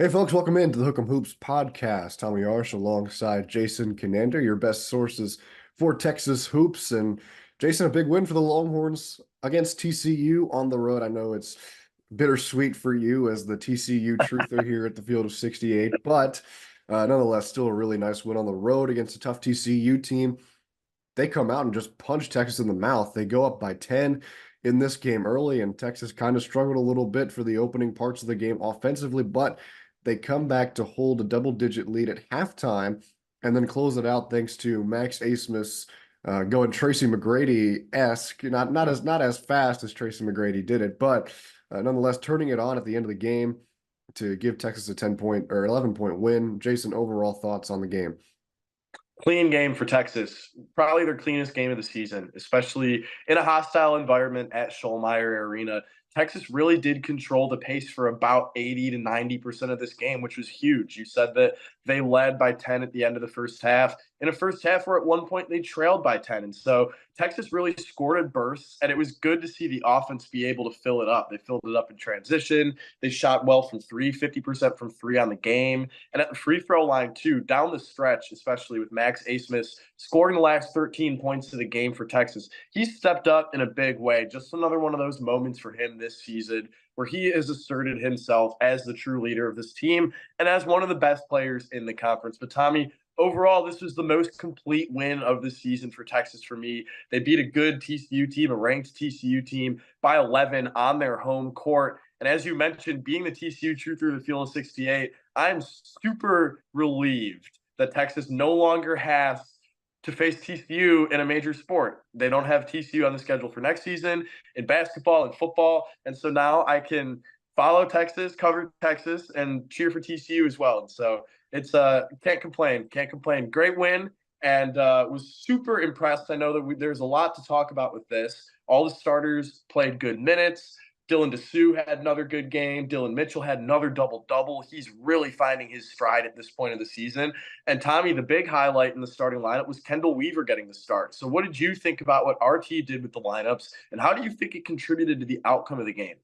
Hey folks, welcome into the Hook'em Hoops podcast. Tommy Yarrish alongside Jason Kinander, your best sources for Texas hoops. And Jason, a big win for the Longhorns against TCU on the road. I know it's bittersweet for you as the TCU truther here at the Field of 68, but nonetheless, still a really nice win on the road against a tough TCU team. They come out and just punch Texas in the mouth. They go up by 10 in this game early, and Texas kind of struggled a little bit for the opening parts of the game offensively, but they come back to hold a double-digit lead at halftime and then close it out thanks to Max Asmus going Tracy McGrady-esque, not as fast as Tracy McGrady did it, but nonetheless turning it on at the end of the game to give Texas a 10-point or 11-point win. Jason, overall thoughts on the game? Clean game for Texas. Probably their cleanest game of the season, especially in a hostile environment at Schollmeyer Arena. Texas really did control the pace for about 80 to 90% of this game, which was huge. You said that they led by 10 at the end of the first half. In a first half where at one point they trailed by 10. And so Texas really scored in bursts, and it was good to see the offense be able to fill it up. They filled it up in transition. They shot well from three, 50% from three on the game. And at the free throw line, too, down the stretch, especially with Max Asmus scoring the last 13 points of the game for Texas, he stepped up in a big way. Just another one of those moments for him this season where he has asserted himself as the true leader of this team and as one of the best players in the conference. But Tommy, overall, this was the most complete win of the season for Texas for me. They beat a good TCU team, a ranked TCU team, by 11 on their home court. And as you mentioned, being the TCU true through the field of 68, I'm super relieved that Texas no longer has to face TCU in a major sport. They don't have TCU on the schedule for next season in basketball and football. And so now I can follow Texas, cover Texas, and cheer for TCU as well. And so it's can't complain. Can't complain. Great win, and was super impressed. I know that there's a lot to talk about with this. All the starters played good minutes. Dylan DeSue had another good game. Dylan Mitchell had another double-double. He's really finding his stride at this point of the season. And Tommy, the big highlight in the starting lineup was Kendall Weaver getting the start. So what did you think about what RT did with the lineups, and how do you think it contributed to the outcome of the game?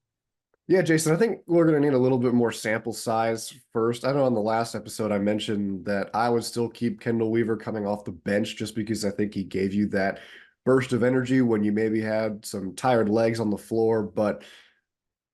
Yeah, Jason, I think we're going to need a little bit more sample size first. I know on the last episode I mentioned that I would still keep Kendall Weaver coming off the bench just because I think he gave you that burst of energy when you maybe had some tired legs on the floor. But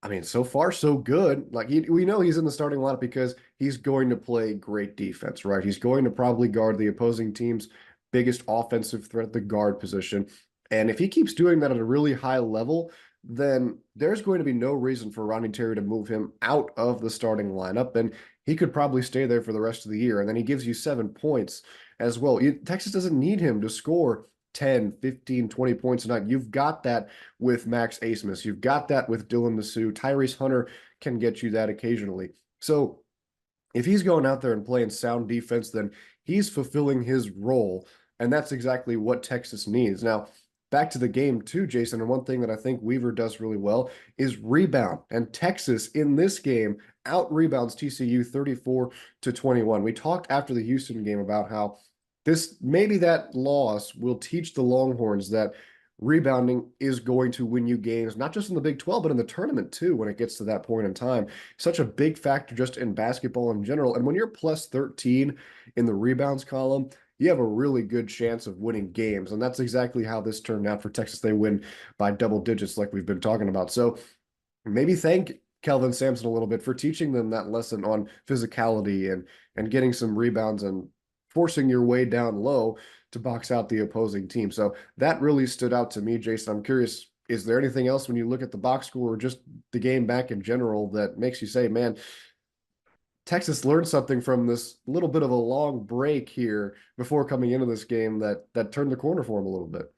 I mean, so far so good. Like we know he's in the starting lineup because he's going to play great defense, right? He's going to probably guard the opposing team's biggest offensive threat, the guard position. And if he keeps doing that at a really high level, then there's going to be no reason for Ronnie Terry to move him out of the starting lineup. And he could probably stay there for the rest of the year. And then he gives you 7 points as well. Texas doesn't need him to score 10, 15, 20 points a night. You've got that with Max Asmus. You've got that with Dylan DeSue. Tyrese Hunter can get you that occasionally. So if he's going out there and playing sound defense, then he's fulfilling his role. And that's exactly what Texas needs. Now, back to the game too, Jason. And one thing that I think Weaver does really well is rebound. And Texas in this game out rebounds TCU 34-21. We talked after the Houston game about how maybe that loss will teach the Longhorns that rebounding is going to win you games, not just in the Big 12, but in the tournament too, when it gets to that point in time. Such a big factor just in basketball in general. And when you're plus 13 in the rebounds column, you have a really good chance of winning games. And that's exactly how this turned out for Texas. They win by double digits like we've been talking about. So maybe thank Kelvin Sampson a little bit for teaching them that lesson on physicality and getting some rebounds and forcing your way down low to box out the opposing team. So that really stood out to me, Jason. I'm curious, is there anything else when you look at the box score or just the game back in general that makes you say, man, Texas learned something from this little bit of a long break here before coming into this game that turned the corner for them a little bit?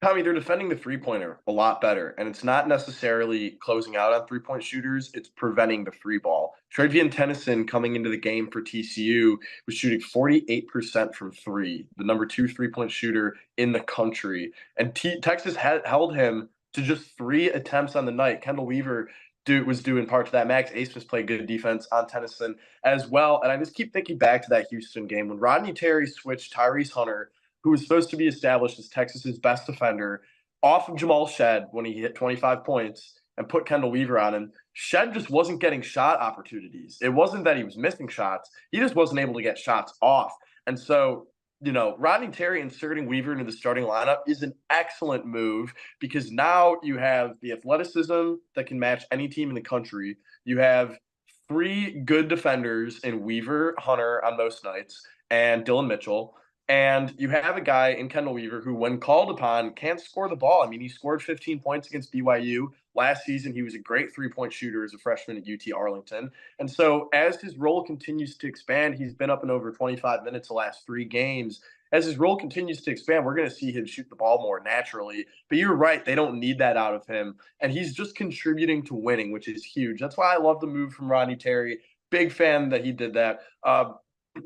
Tommy, they're defending the three-pointer a lot better, and it's not necessarily closing out on three-point shooters, it's preventing the free ball. Travian Tennyson, coming into the game for TCU, was shooting 48% from three, the number 2 three-point shooter in the country. And Texas held him to just 3 attempts on the night. Kendall Weaver was due in part to that. Max Asmus played good defense on Tennyson as well. And I just keep thinking back to that Houston game when Rodney Terry switched Tyrese Hunter, who was supposed to be established as Texas's best defender, off of Jamal Shed when he hit 25 points, and put Kendall Weaver on him, Shed just wasn't getting shot opportunities. It wasn't that he was missing shots. He just wasn't able to get shots off. And so, Rodney Terry inserting Weaver into the starting lineup is an excellent move because now you have the athleticism that can match any team in the country. You have three good defenders in Weaver, Hunter on most nights, and Dylan Mitchell. And you have a guy in Kendall Weaver who, when called upon, can't score the ball. I mean, he scored 15 points against BYU. Last season, he was a great three-point shooter as a freshman at UT Arlington. And so as his role continues to expand, he's been up in over 25 minutes the last 3 games. As his role continues to expand, we're going to see him shoot the ball more naturally. But you're right, they don't need that out of him. And he's just contributing to winning, which is huge. That's why I love the move from Rodney Terry. Big fan that he did that.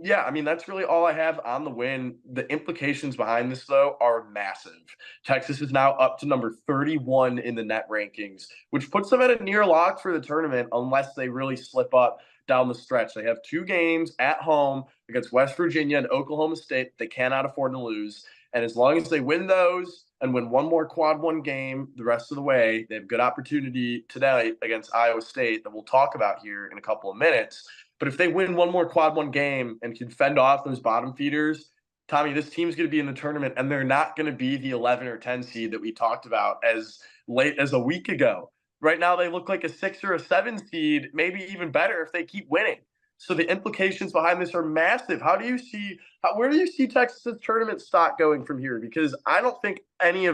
Yeah, I mean, that's really all I have on the win. The implications behind this, though, are massive. Texas is now up to number 31 in the net rankings, which puts them at a near lock for the tournament unless they really slip up down the stretch. They have 2 games at home against West Virginia and Oklahoma State they cannot afford to lose. And as long as they win those and win one more quad one game the rest of the way, they have good opportunity tonight against Iowa State that we'll talk about here in a couple of minutes. But if they win one more quad one game and can fend off those bottom feeders, Tommy, this team's going to be in the tournament, and they're not going to be the 11 or 10 seed that we talked about as late as a week ago. Right now, they look like a 6 or a 7 seed, maybe even better if they keep winning. So the implications behind this are massive. Where do you see Texas's tournament stock going from here? Because I don't think either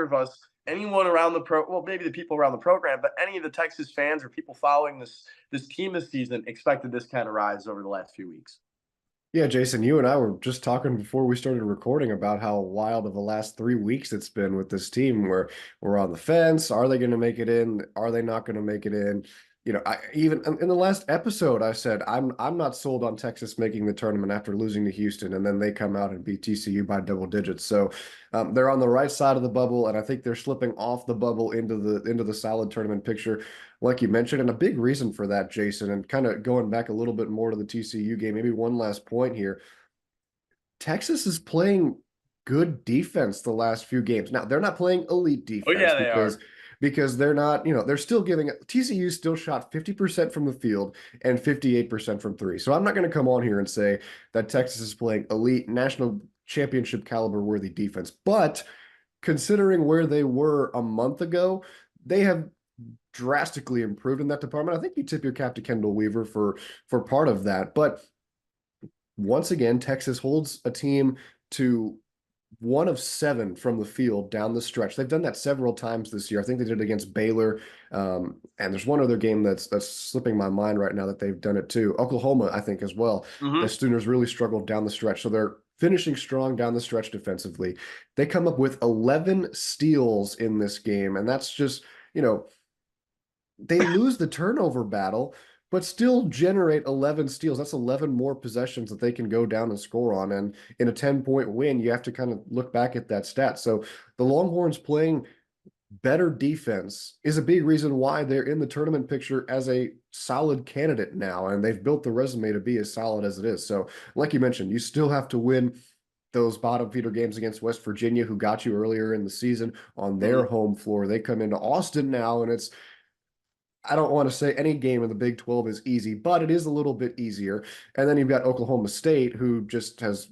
of us, anyone around maybe the people around the program, but any of the Texas fans or people following this team this season expected this kind of rise over the last few weeks. Yeah, Jason, you and I were just talking before we started recording about how wild of the last 3 weeks it's been with this team where we're on the fence. Are they going to make it in? Are they not going to make it in? I even in the last episode, I said I'm not sold on Texas making the tournament after losing to Houston, and then they come out and beat TCU by double digits. So they're on the right side of the bubble, and I think they're slipping off the bubble into the solid tournament picture, like you mentioned. And a big reason for that, Jason, and kind of going back a little bit more to the TCU game, maybe one last point here. Texas is playing good defense the last few games. Now, they're not playing elite Oh defense yeah, they are. because they're not, they're still giving TCU still shot 50% from the field and 58% from 3. So I'm not going to come on here and say that Texas is playing elite national championship caliber worthy defense, but considering where they were a month ago, they have drastically improved in that department. I think you tip your cap to Kendall Weaver for part of that, but once again, Texas holds a team to 1 of 7 from the field down the stretch. They've done that several times this year. I think they did it against Baylor. And there's one other game that's slipping my mind right now that they've done it too. Oklahoma, I think, as well. The Mm-hmm. Sooners really struggled down the stretch. So they're finishing strong down the stretch defensively. They come up with 11 steals in this game. And that's just, they lose the turnover battle, but still generate 11 steals. That's 11 more possessions that they can go down and score on. And in a 10-point win, you have to kind of look back at that stat. So the Longhorns playing better defense is a big reason why they're in the tournament picture as a solid candidate now. And they've built the resume to be as solid as it is. So like you mentioned, you still have to win those bottom feeder games against West Virginia, who got you earlier in the season on their Mm-hmm. home floor. They come into Austin now, and I don't want to say any game in the Big 12 is easy, but it is a little bit easier. And then you've got Oklahoma State, who just has,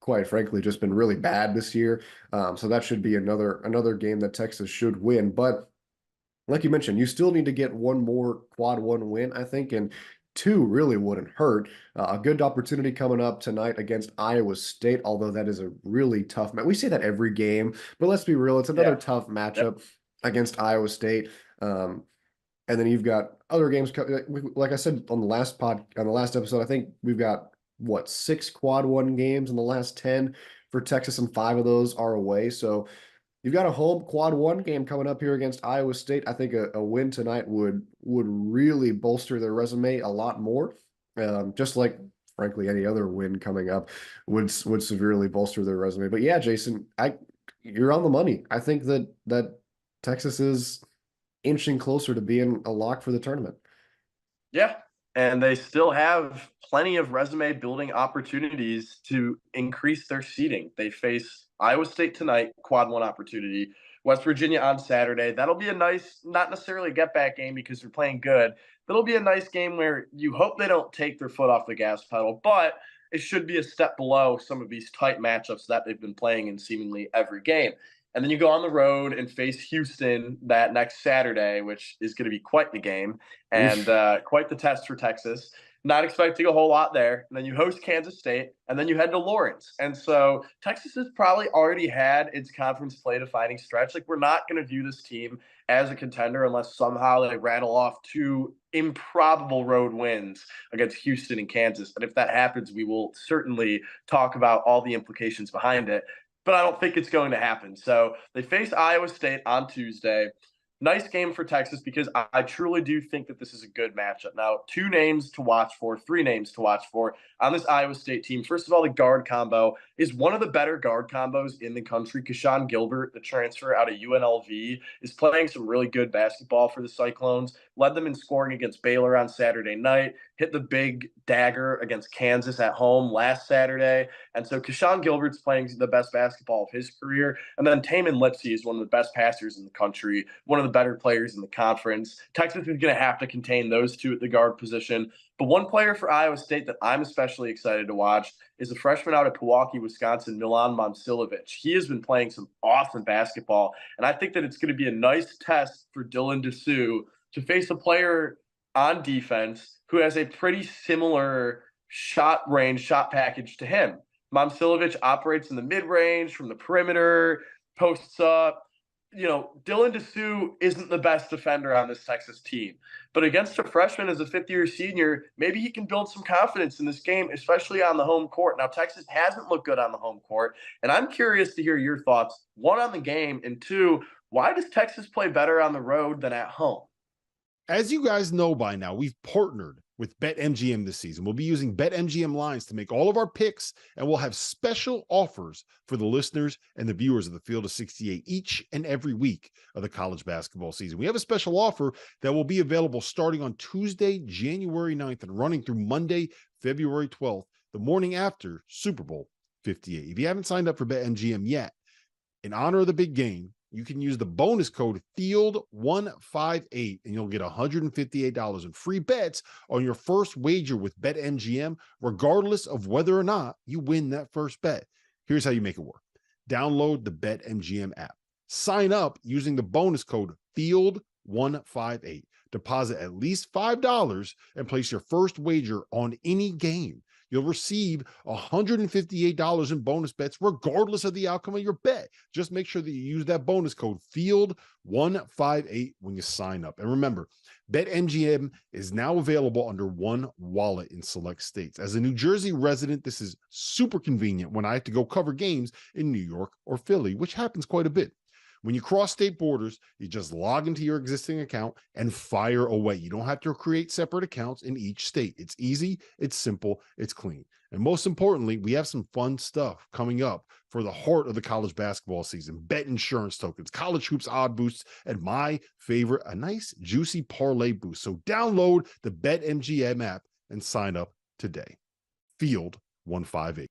quite frankly, just been really bad this year. So that should be another game that Texas should win. But like you mentioned, you still need to get one more quad one win, I think, and 2 really wouldn't hurt. A good opportunity coming up tonight against Iowa State, although that is a really tough match. We say that every game, but let's be real, it's another Yeah. tough Yep. matchup against Iowa State. And then you've got other games. Like I said on the last episode, I think we've got 6 quad one games in the last 10 for Texas, and 5 of those are away. So you've got a home quad one game coming up here against Iowa State. I think a win tonight would really bolster their resume a lot more. Just like frankly any other win coming up would severely bolster their resume. But yeah, Jason, you're on the money. I think that Texas is inching closer to being a lock for the tournament. Yeah. And they still have plenty of resume building opportunities to increase their seeding. They face Iowa State tonight, quad one opportunity. West Virginia on Saturday. That'll be a nice, not necessarily a get back game because they're playing good. That'll be a nice game where you hope they don't take their foot off the gas pedal, but it should be a step below some of these tight matchups that they've been playing in seemingly every game. And then you go on the road and face Houston that next Saturday, which is going to be quite the game and Oof. quite the test for Texas. Not expecting a whole lot there. And then you host Kansas State, and then you head to Lawrence. And so Texas has probably already had its conference play defining stretch. Like, we're not going to view this team as a contender unless somehow they rattle off two improbable road wins against Houston and Kansas. And if that happens, we will certainly talk about all the implications behind it. But I don't think it's going to happen. So they face Iowa State on Tuesday. Nice game for Texas because I truly do think that this is a good matchup. Now, two names to watch for, three names to watch for on this Iowa State team. First of all, the guard combo is one of the better guard combos in the country. Keshawn Gilbert, the transfer out of UNLV, is playing some really good basketball for the Cyclones. Led them in scoring against Baylor on Saturday night. Hit the big dagger against Kansas at home last Saturday. And so Keshawn Gilbert's playing the best basketball of his career. And then Tamin Lipsey is one of the best passers in the country, one of the better players in the conference. Texas is going to have to contain those two at the guard position. But one player for Iowa State that I'm especially excited to watch is a freshman out of Pewaukee, Wisconsin, Milan Momcilovic. He has been playing some awesome basketball. And I think that it's going to be a nice test for Dylan Dessou to face a player on defense who has a pretty similar shot range, shot package to him. Momcilovic operates in the mid range from the perimeter, posts up. Dylan Dessou isn't the best defender on this Texas team. But against a freshman as a fifth-year senior, maybe he can build some confidence in this game, especially on the home court. Now, Texas hasn't looked good on the home court, and I'm curious to hear your thoughts, one, on the game, and two, why does Texas play better on the road than at home? As you guys know by now, we've partnered with BetMGM this season. We'll be using BetMGM lines to make all of our picks, and we'll have special offers for the listeners and the viewers of the Field of 68 each and every week of the college basketball season. We have a special offer that will be available starting on Tuesday, January 9th, and running through Monday, February 12th, the morning after Super Bowl 58. If you haven't signed up for BetMGM yet, in honor of the big game, you can use the bonus code FIELD158 and you'll get $158 in free bets on your first wager with BetMGM, regardless of whether or not you win that first bet. Here's how you make it work. Download the BetMGM app. Sign up using the bonus code FIELD158. Deposit at least $5 and place your first wager on any game. You'll receive $158 in bonus bets regardless of the outcome of your bet. Just make sure that you use that bonus code FIELD158 when you sign up. And remember, BetMGM is now available under one wallet in select states. As a New Jersey resident, this is super convenient when I have to go cover games in New York or Philly, which happens quite a bit. When you cross state borders, you just log into your existing account and fire away. You don't have to create separate accounts in each state. It's easy, it's simple, it's clean. And most importantly, we have some fun stuff coming up for the heart of the college basketball season. Bet insurance tokens, college hoops odd boosts, and my favorite, a nice juicy parlay boost. So download the BetMGM app and sign up today. Field 158.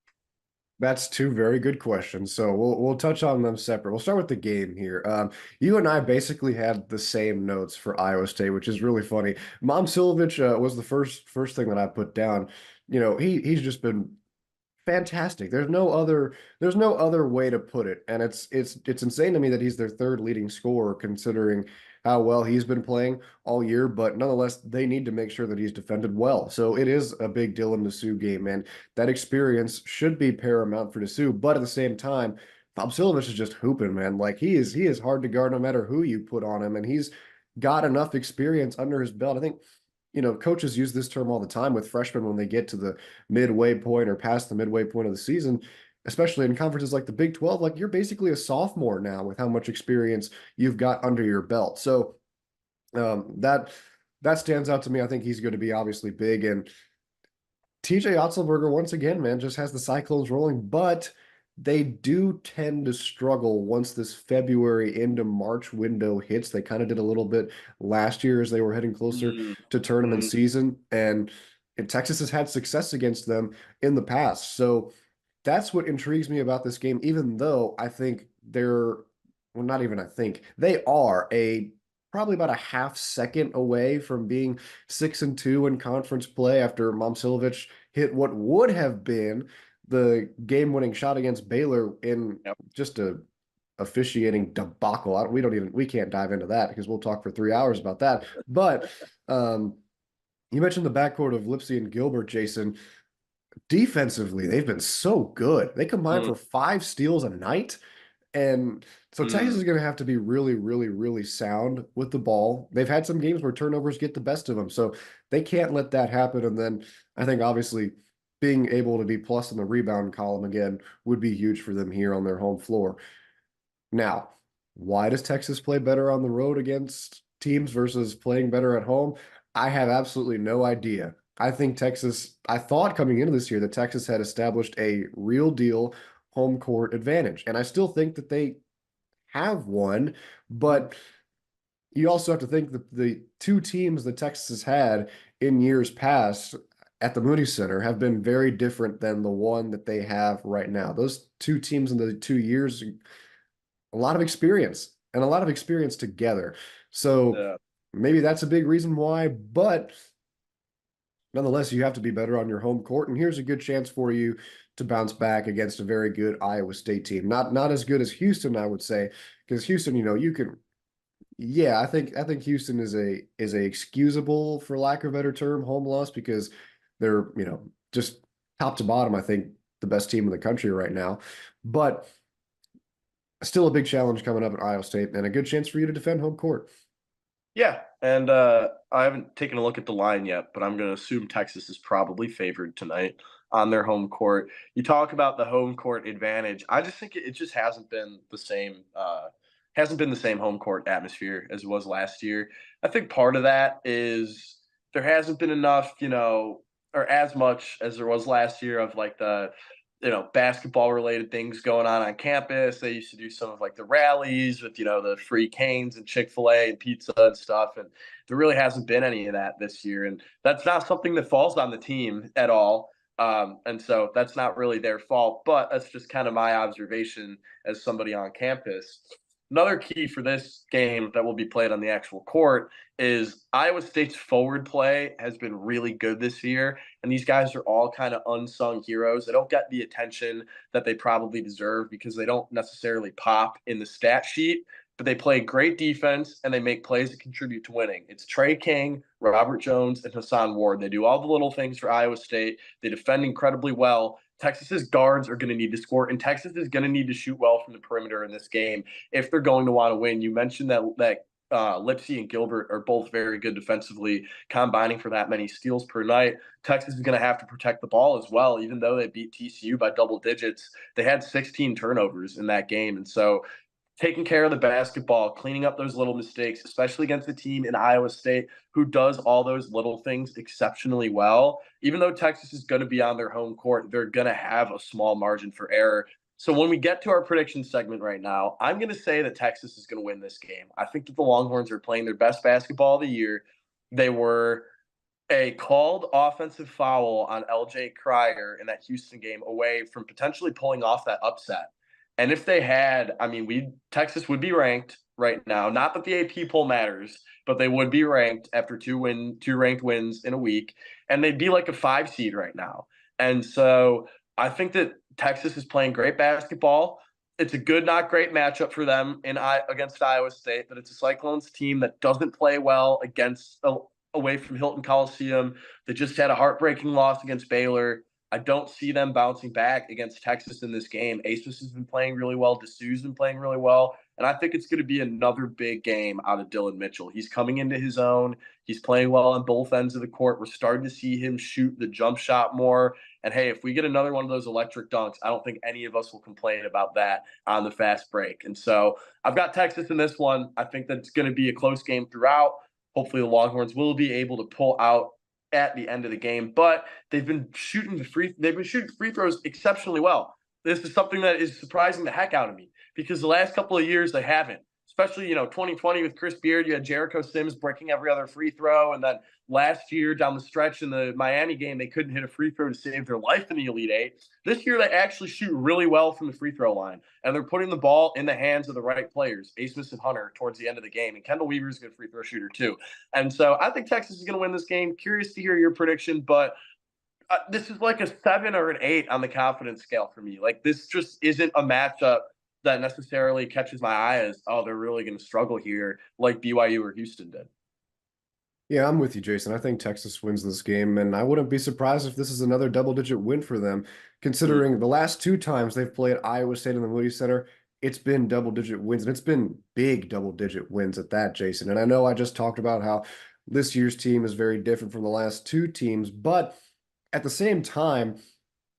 That's two very good questions. So we'll touch on them separate. We'll start with the game here. You and I basically had the same notes for Iowa State, which is really funny. Momcilovic was the first thing that I put down. He's just been fantastic. There's no other way to put it. And it's insane to me that he's their third leading scorer considering how well he's been playing all year, but nonetheless, they need to make sure that he's defended well. So it is a big Dylan Dessou game, and that experience should be paramount for Dessou. But at the same time, Bob Silovich is just hooping, man. Like he is hard to guard no matter who you put on him, and he's got enough experience under his belt. I think coaches use this term all the time with freshmen when they get to the midway point or past the midway point of the season, especially in conferences like the Big 12. Like, you're basically a sophomore now with how much experience you've got under your belt. So that stands out to me. I think he's going to be obviously big. And TJ Otzelberger, once again, man, just has the Cyclones rolling, but they do tend to struggle once this February into March window hits. They kind of did a little bit last year as they were heading closer to tournament season. And Texas has had success against them in the past. So that's what intrigues me about this game, even though I think they're well, not even I think they are probably about a half second away from being 6-2 in conference play after Momcilovic hit what would have been the game-winning shot against Baylor in Yep. just a officiating debacle. We can't dive into that because we'll talk for 3 hours about that. But you mentioned the backcourt of Lipsy and Gilbert, Jason. Defensively, they've been so good. They combine Mm, for 5 steals a night. And so Texas is going to have to be really, really, really sound with the ball. They've had some games where turnovers get the best of them. So they can't let that happen. And then I think obviously being able to be plus in the rebound column again would be huge for them here on their home floor. Now, why does Texas play better on the road against teams versus playing better at home? I have absolutely no idea. I thought coming into this year that Texas had established a real deal home court advantage. And I still think that they have one, but you also have to think that the two teams that Texas has had in years past at the Moody Center have been very different than the one that they have right now. Those two teams in the 2 years, a lot of experience and a lot of experience together. So yeah. maybe that's a big reason why, but nonetheless, you have to be better on your home court. And here's a good chance for you to bounce back against a very good Iowa State team. Not as good as Houston, I would say, because Houston, you can yeah, I think Houston is a excusable, for lack of a better term, home loss because they're, just top to bottom, I think the best team in the country right now. But still a big challenge coming up at Iowa State and a good chance for you to defend home court. Yeah, and I haven't taken a look at the line yet, but I'm going to assume Texas is probably favored tonight on their home court. You talk about the home court advantage. I just think it just hasn't been the same. Hasn't been the same home court atmosphere as it was last year. I think part of that is there hasn't been enough, or as much as there was last year of like the basketball related things going on campus. They used to do some of like the rallies with, the free canes and Chick-fil-A and pizza and stuff. And there really hasn't been any of that this year. And that's not something that falls on the team at all. And so that's not really their fault, but that's just kind of my observation as somebody on campus. Another key for this game that will be played on the actual court is Iowa State's forward play has been really good this year. And these guys are all kind of unsung heroes. They don't get the attention that they probably deserve because they don't necessarily pop in the stat sheet, but they play great defense and they make plays that contribute to winning. It's Trey King, Robert Jones, and Hassan Ward. They do all the little things for Iowa State. They defend incredibly well. Texas's guards are going to need to score, and Texas is going to need to shoot well from the perimeter in this game if they're going to want to win. You mentioned that Lipsy and Gilbert are both very good defensively, combining for that many steals per night. Texas is going to have to protect the ball as well, even though they beat TCU by double digits. They had 16 turnovers in that game. And so taking care of the basketball, cleaning up those little mistakes, especially against a team in Iowa State who does all those little things exceptionally well. Even though Texas is going to be on their home court, they're going to have a small margin for error. So when we get to our prediction segment right now, I'm going to say that Texas is going to win this game. I think that the Longhorns are playing their best basketball of the year. They were a called offensive foul on LJ Cryer in that Houston game away from potentially pulling off that upset. And if they had, Texas would be ranked right now. Not that the AP poll matters, but they would be ranked after two ranked wins in a week, and they'd be like a 5 seed right now. And so I think that Texas is playing great basketball. It's a good, not great matchup for them against Iowa State, but it's a Cyclones team that doesn't play well away from Hilton Coliseum. They just had a heartbreaking loss against Baylor. I don't see them bouncing back against Texas in this game. Asus has been playing really well. Dessou's been playing really well. And I think it's going to be another big game out of Dylan Mitchell. He's coming into his own. He's playing well on both ends of the court. We're starting to see him shoot the jump shot more. And hey, if we get another one of those electric dunks, I don't think any of us will complain about that on the fast break. And so I've got Texas in this one. I think that it's going to be a close game throughout. Hopefully the Longhorns will be able to pull out at the end of the game, but they've been shooting free throws exceptionally well. This is something that is surprising the heck out of me because the last couple of years they haven't, especially, 2020 with Chris Beard, you had Jericho Sims breaking every other free throw. And then last year down the stretch in the Miami game, they couldn't hit a free throw to save their life in the Elite Eight. This year, they actually shoot really well from the free throw line. And they're putting the ball in the hands of the right players, Asmus and Hunter, towards the end of the game. And Kendall Weaver is a good free throw shooter, too. And so I think Texas is going to win this game. Curious to hear your prediction, but this is like a 7 or an 8 on the confidence scale for me. Like, this just isn't a matchup that necessarily catches my eye as, oh, they're really going to struggle here like BYU or Houston did. Yeah, I'm with you, Jason. I think Texas wins this game, and I wouldn't be surprised if this is another double-digit win for them, considering the last 2 times they've played Iowa State in the Moody Center, it's been double-digit wins, and it's been big double-digit wins at that, Jason. And I know I just talked about how this year's team is very different from the last 2 teams, but at the same time,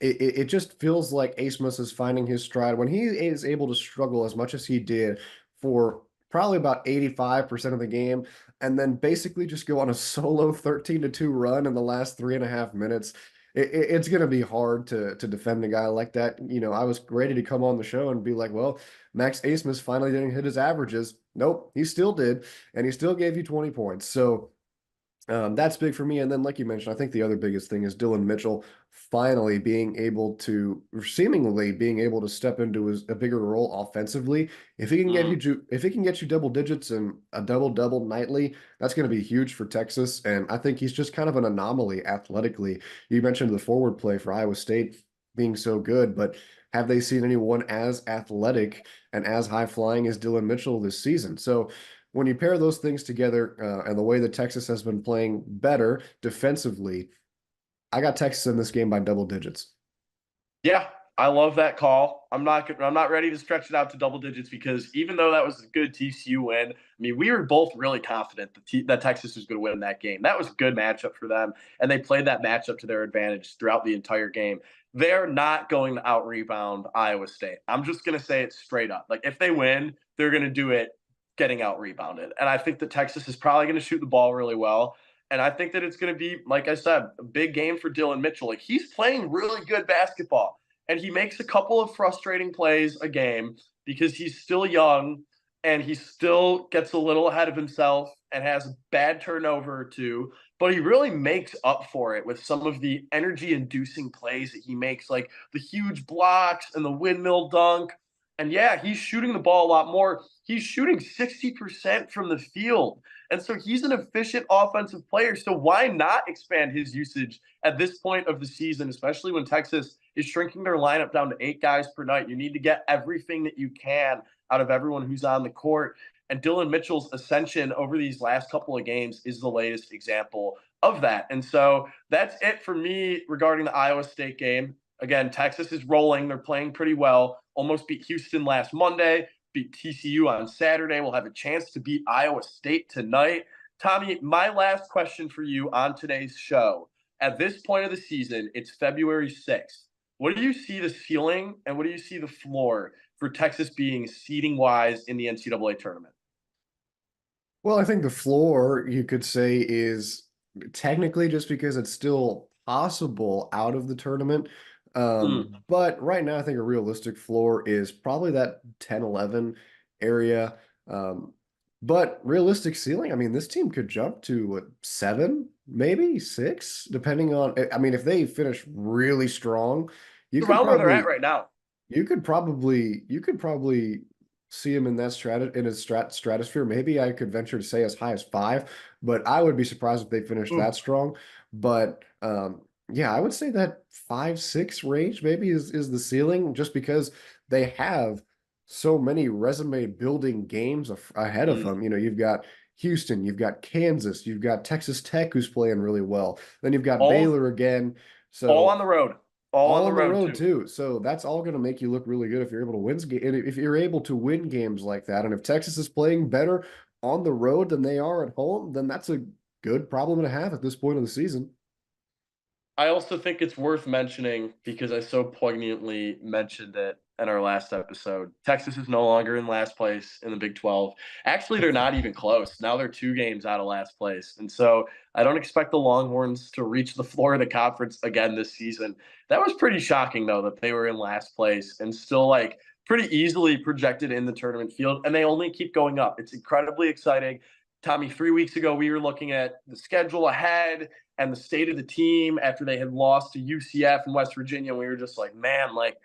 it just feels like Asmus is finding his stride when he is able to struggle as much as he did for probably about 85% of the game, and then basically just go on a solo 13-2 run in the last 3.5 minutes. It's going to be hard to defend a guy like that. I was ready to come on the show and be like, well, Max Asmus finally didn't hit his averages. Nope, he still did, and he still gave you 20 points. So that's big for me. And then, like you mentioned, I think the other biggest thing is Dylan Mitchell finally seemingly being able to step into a bigger role offensively. If he can get you double digits and a double nightly, that's going to be huge for Texas. And I think he's just kind of an anomaly athletically. You mentioned the forward play for Iowa State being so good, but have they seen anyone as athletic and as high flying as Dylan Mitchell this season? So when you pair those things together and the way that Texas has been playing better defensively, I got Texas in this game by double digits. Yeah, I love that call. I'm not ready to stretch it out to double digits because even though that was a good TCU win, I mean, we were both really confident that Texas was going to win that game. That was a good matchup for them, and they played that matchup to their advantage throughout the entire game. They're not going to out-rebound Iowa State. I'm just going to say it straight up. Like, if they win, they're going to do it getting out-rebounded. And I think that Texas is probably going to shoot the ball really well. And I think that it's going to be, like I said, a big game for Dylan Mitchell. Like, he's playing really good basketball, and he makes a couple of frustrating plays a game because he's still young and he still gets a little ahead of himself and has a bad turnover or two. But he really makes up for it with some of the energy-inducing plays that he makes, like the huge blocks and the windmill dunk. And yeah, he's shooting the ball a lot more. He's shooting 60% from the field. And so he's an efficient offensive player. So why not expand his usage at this point of the season, especially when Texas is shrinking their lineup down to 8 guys per night? You need to get everything that you can out of everyone who's on the court. And Dylan Mitchell's ascension over these last couple of games is the latest example of that. And so that's it for me regarding the Iowa State game. Again, Texas is rolling. They're playing pretty well. Almost beat Houston last Monday, beat TCU on Saturday. We'll have a chance to beat Iowa State tonight. Tommy, my last question for you on today's show. At this point of the season, it's February 6th. What do you see the ceiling and what do you see the floor for Texas being seeding-wise in the NCAA tournament? Well, I think the floor, you could say, is technically just because it's still possible out of the tournament. But right now, I think a realistic floor is probably that 10-11 area. But realistic ceiling, I mean, this team could jump to what, 7, maybe 6, depending on, I mean, if they finish really strong, you could Around where they're at probably, right now. you could probably see him in that stratosphere. Maybe I could venture to say as high as 5, but I would be surprised if they finished that strong. But yeah, I would say that 5-6 range maybe is the ceiling, just because they have so many resume building games ahead of them. You've got Houston, you've got Kansas, you've got Texas Tech, who's playing really well. Then you've got All, Baylor again. all So on the road. All on the road too. So that's all going to make you look really good if you're able to win. And if you're able to win games like that, and if Texas is playing better on the road than they are at home, then that's a good problem to have at this point of the season. I also think it's worth mentioning, because I so poignantly mentioned it in our last episode. Texas is no longer in last place in the Big 12. Actually, they're not even close. Now they're 2 games out of last place. And so I don't expect the Longhorns to reach the floor of the conference again this season. That was pretty shocking, though, that they were in last place and still, like, pretty easily projected in the tournament field, and they only keep going up. It's incredibly exciting. Tommy, 3 weeks ago, we were looking at the schedule ahead and the state of the team after they had lost to UCF and West Virginia. And we were just like, man, like,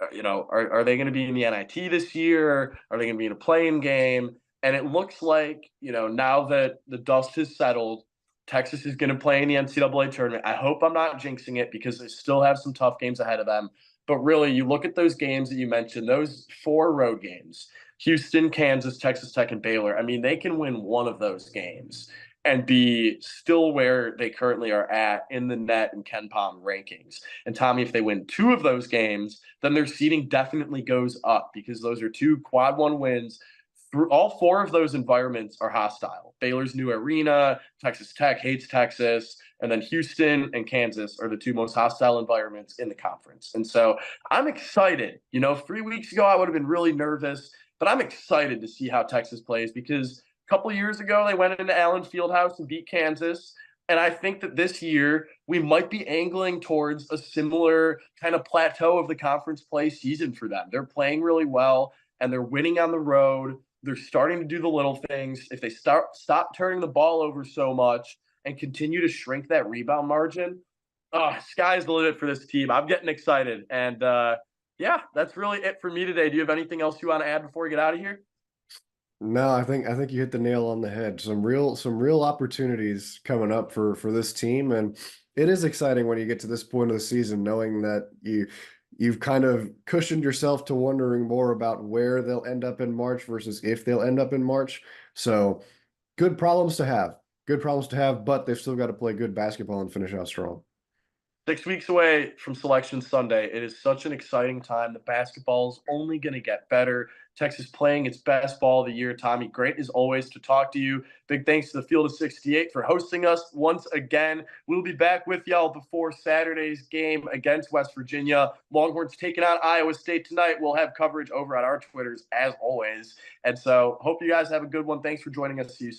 are they going to be in the NIT this year? Are they going to be in a playing game? And it looks like, now that the dust has settled, Texas is going to play in the NCAA tournament. I hope I'm not jinxing it because they still have some tough games ahead of them. But really, you look at those games that you mentioned, those 4 road games, Houston, Kansas, Texas Tech, and Baylor. I mean, they can win one of those games and be still where they currently are at in the net and KenPom rankings. And Tommy, if they win 2 of those games, then their seeding definitely goes up because those are 2 quad 1 wins. Through all 4 of those environments are hostile. Baylor's new arena, Texas Tech hates Texas, and then Houston and Kansas are the 2 most hostile environments in the conference. And so I'm excited. 3 weeks ago, I would have been really nervous, but I'm excited to see how Texas plays because a couple of years ago, they went into Allen Fieldhouse and beat Kansas. And I think that this year we might be angling towards a similar kind of plateau of the conference play season for them. They're playing really well and they're winning on the road. They're starting to do the little things. If they stop turning the ball over so much and continue to shrink that rebound margin, sky's the limit for this team. I'm getting excited. And yeah, that's really it for me today. Do you have anything else you want to add before we get out of here? No, I think you hit the nail on the head. Some real opportunities coming up for this team, and it is exciting when you get to this point of the season, knowing that you've kind of cushioned yourself to wondering more about where they'll end up in March versus if they'll end up in March. So good problems to have. Good problems to have, but they've still got to play good basketball and finish out strong. 6 weeks away from Selection Sunday. It is such an exciting time. The basketball is only going to get better. Texas playing its best ball of the year. Tommy, great as always to talk to you. Big thanks to the Field of 68 for hosting us once again. We'll be back with y'all before Saturday's game against West Virginia. Longhorns taking on Iowa State tonight. We'll have coverage over on our Twitters as always. And so hope you guys have a good one. Thanks for joining us. See you soon.